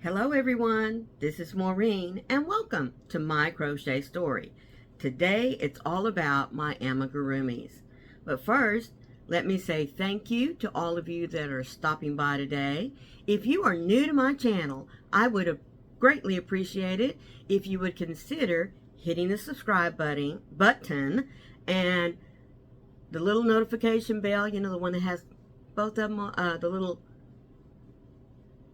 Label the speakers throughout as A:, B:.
A: Hello everyone, this is Maureen and welcome to my crochet story. Today it's all about my amigurumis. But first, let me say thank you to all of you that are stopping by today. If you are new to my channel, I would have greatly appreciate it if you would consider hitting the subscribe button and the little notification bell, you know, the one that has both of them, the little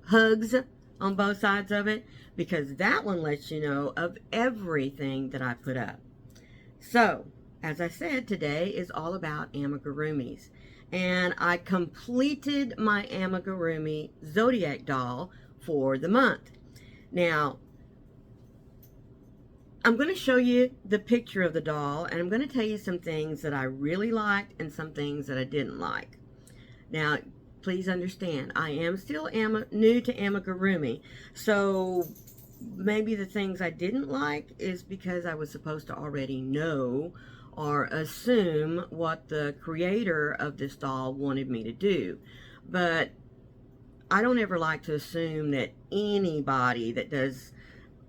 A: hugs on both sides of it, because that one lets you know of everything that I put up. So, as I said, today is all about amigurumis. And I completed my amigurumi Zodiac doll for the month. Now, I'm going to show you the picture of the doll, and I'm going to tell you some things that I really liked and some things that I didn't like. Now, please understand, I am still new to amigurumi, so maybe the things I didn't like is because I was supposed to already know or assume what the creator of this doll wanted me to do. But I don't ever like to assume that anybody that does,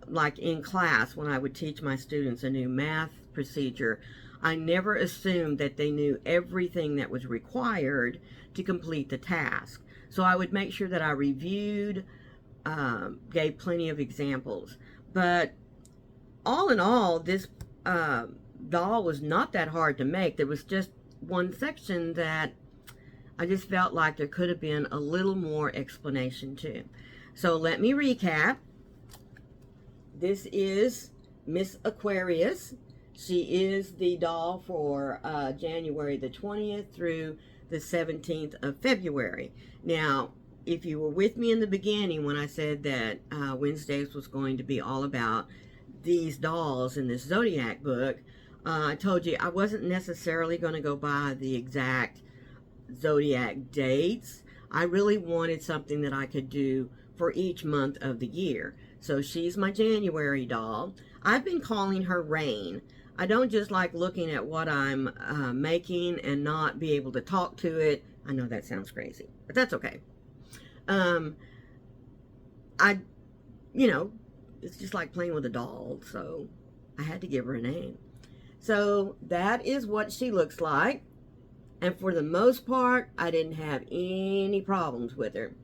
A: like in class when I would teach my students a new math procedure, I never assumed that they knew everything that was required to complete the task. So I would make sure that I reviewed, gave plenty of examples. But all in all, this doll was not that hard to make. There was just one section that I just felt like there could have been a little more explanation to. So let me recap. This is Miss Aquarius. She is the doll for January the 20th through the 17th of February. Now, if you were with me in the beginning when I said that Wednesdays was going to be all about these dolls in this Zodiac book, I told you I wasn't necessarily going to go by the exact Zodiac dates. I really wanted something that I could do for each month of the year. So she's my January doll. I've been calling her Rain. I don't just like looking at what I'm making and not be able to talk to it. I know that sounds crazy, but that's okay. You know, it's just like playing with a doll, so I had to give her a name. So that is what she looks like. And for the most part, I didn't have any problems with her.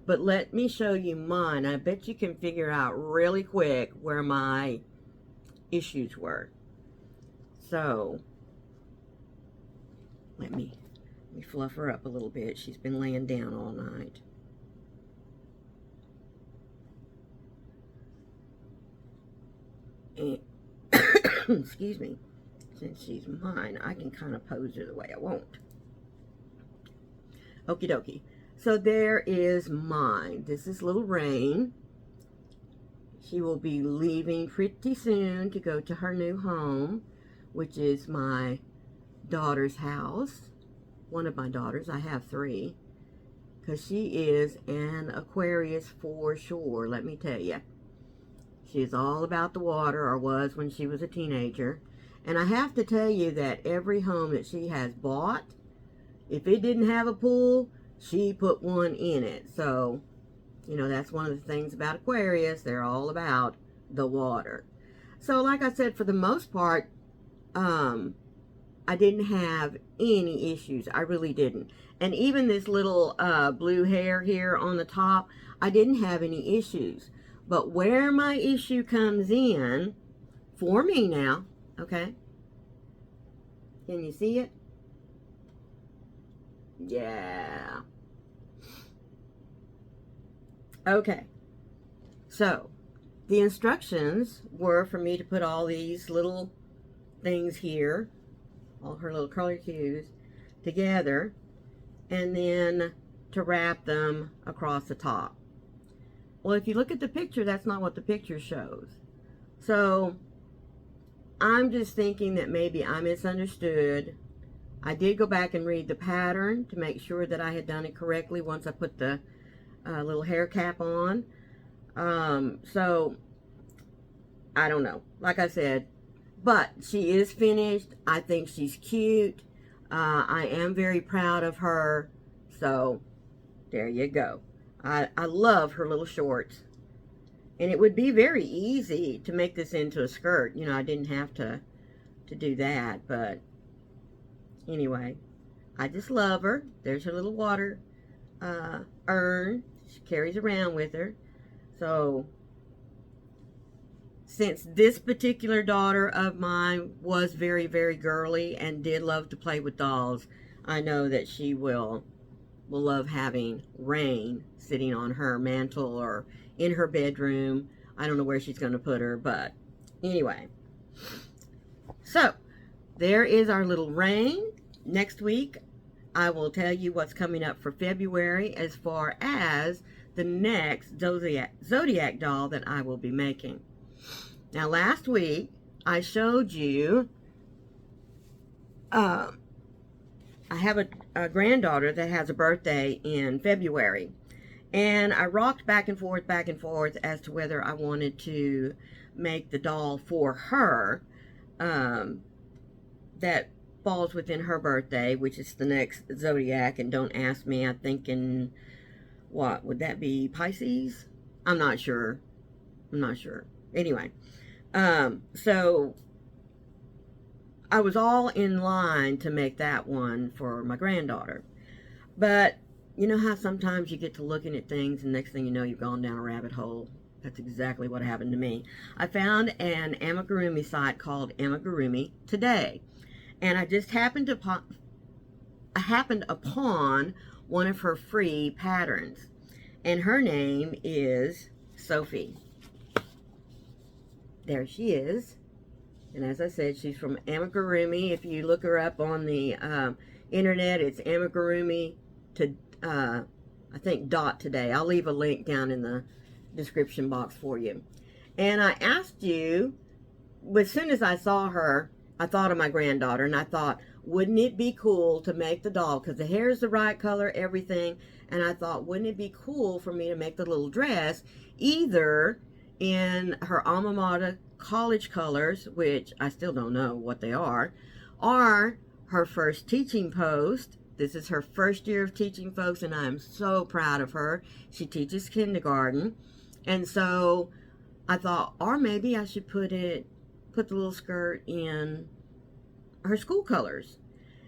A: But let me show you mine. I bet you can figure out really quick where my issues were. So, let me fluff her up a little bit. She's been laying down all night. And, excuse me, since she's mine, I can kind of pose her the way I want. Okie dokie. So there is mine. This is little Rain. She will be leaving pretty soon to go to her new home, which is my daughter's house. One of my daughters. I have three. Because she is an Aquarius for sure, let me tell you. She's all about the water, or was when she was a teenager. And I have to tell you that every home that she has bought, if it didn't have a pool, she put one in it. So, you know, that's one of the things about Aquarius. They're all about the water. So, like I said, for the most part, I didn't have any issues. I really didn't. And even this little blue hair here on the top, I didn't have any issues. But where my issue comes in, for me now, okay? Can you see it? Yeah. Okay. So, the instructions were for me to put all these little things here, all her little color cues, together, and then to wrap them across the top. Well, if you look at the picture, that's not what the picture shows. So, I'm just thinking that maybe I misunderstood. I did go back and read the pattern to make sure that I had done it correctly once I put the little hair cap on. So, I don't know. Like I said, but she is finished. I think she's cute. I am very proud of her. So, there you go. I love her little shorts. And it would be very easy to make this into a skirt. You know, I didn't have to do that. But anyway, I just love her. There's her little water urn she carries around with her. So since this particular daughter of mine was very, very girly and did love to play with dolls, I know that she will love having Rain sitting on her mantle or in her bedroom. I don't know where she's going to put her, but anyway. So, there is our little Rain. Next week, I will tell you what's coming up for February as far as the next Zodiac doll that I will be making. Now, last week, I showed you, I have a granddaughter that has a birthday in February. And I rocked back and forth as to whether I wanted to make the doll for her that falls within her birthday, which is the next Zodiac. And don't ask me, I'm thinking, what, would that be Pisces? I'm not sure. Anyway. So I was all in line to make that one for my granddaughter. But you know how sometimes you get to looking at things and next thing you know you've gone down a rabbit hole? That's exactly what happened to me. I found an Amagurumi site called Amagurumi today. And I just happened upon one of her free patterns. And her name is Sophie. There she is. And as I said, she's from Amagurumi. If you look her up on the internet, it's Amagurumi to, I think, .today. I'll leave a link down in the description box for you. And I asked you, as soon as I saw her, I thought of my granddaughter. And I thought, wouldn't it be cool to make the doll? Because the hair is the right color, everything. And I thought, wouldn't it be cool for me to make the little dress either in her alma mater college colors, which I still don't know what they are, or her first teaching post. This is her first year of teaching, folks, and I'm so proud of her. She teaches kindergarten. And so I thought, or maybe I should put the little skirt in her school colors.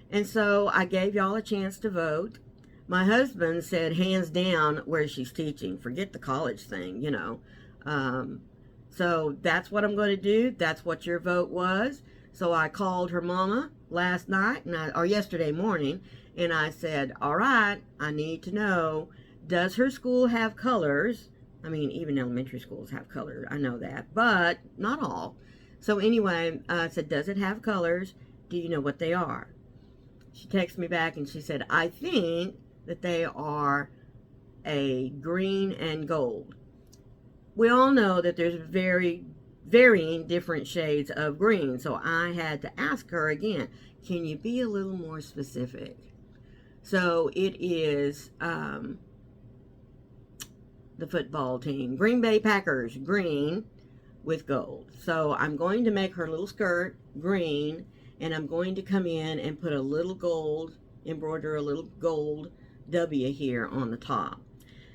A: And so I gave y'all a chance to vote. My husband said, hands down, where she's teaching. Forget the college thing, you know. So that's what I'm going to do. That's what your vote was. So I called her mama last night, or yesterday morning, and I said, all right, I need to know, does her school have colors? I mean, even elementary schools have colors. I know that, but not all. So anyway, I said, does it have colors? Do you know what they are? She texted me back and she said, I think that they are a green and gold. We all know that there's varying different shades of green. So I had to ask her again, can you be a little more specific? So it is the football team, Green Bay Packers, green with gold. So I'm going to make her little skirt green, and I'm going to come in and put a little gold, embroider a little gold W here on the top.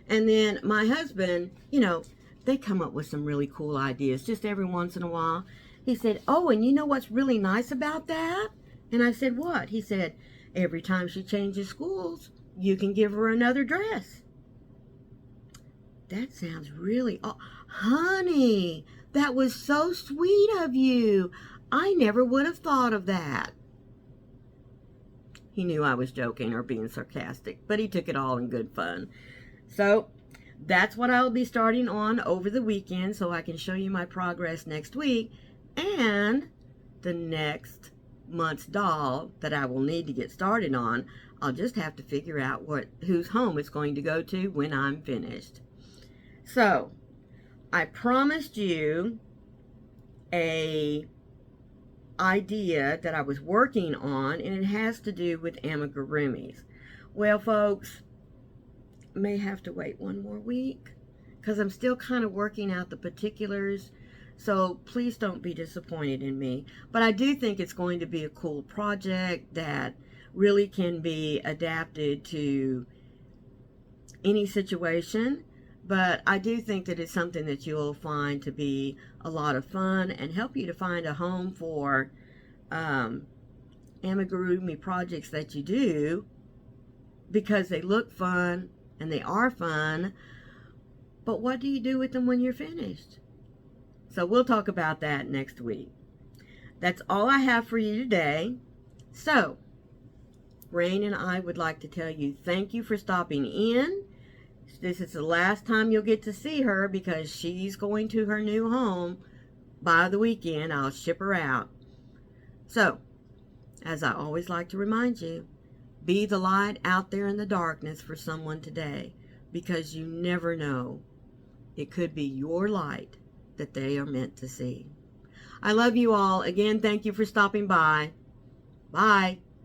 A: And then my husband, you know, they come up with some really cool ideas just every once in a while. He said, oh, and you know what's really nice about that? And I said, what? He said, every time she changes schools, you can give her another dress. That sounds really, oh, honey, that was so sweet of you. I never would have thought of that. He knew I was joking or being sarcastic, but he took it all in good fun. So that's what I'll be starting on over the weekend, so I can show you my progress next week. And the next month's doll that I will need to get started on, I'll just have to figure out whose home it's going to go to when I'm finished. So I promised you a idea that I was working on, and it has to do with amigurumis. Well, folks, may have to wait one more week because I'm still kind of working out the particulars, so please don't be disappointed in me. But I do think it's going to be a cool project that really can be adapted to any situation. But I do think that it's something that you'll find to be a lot of fun and help you to find a home for amigurumi projects that you do, because they look fun and they are fun. But what do you do with them when you're finished? So we'll talk about that next week. That's all I have for you today. So, Rain and I would like to tell you thank you for stopping in. This is the last time you'll get to see her because she's going to her new home by the weekend. I'll ship her out. So, as I always like to remind you, be the light out there in the darkness for someone today, because you never know. It could be your light that they are meant to see. I love you all. Again, thank you for stopping by. Bye.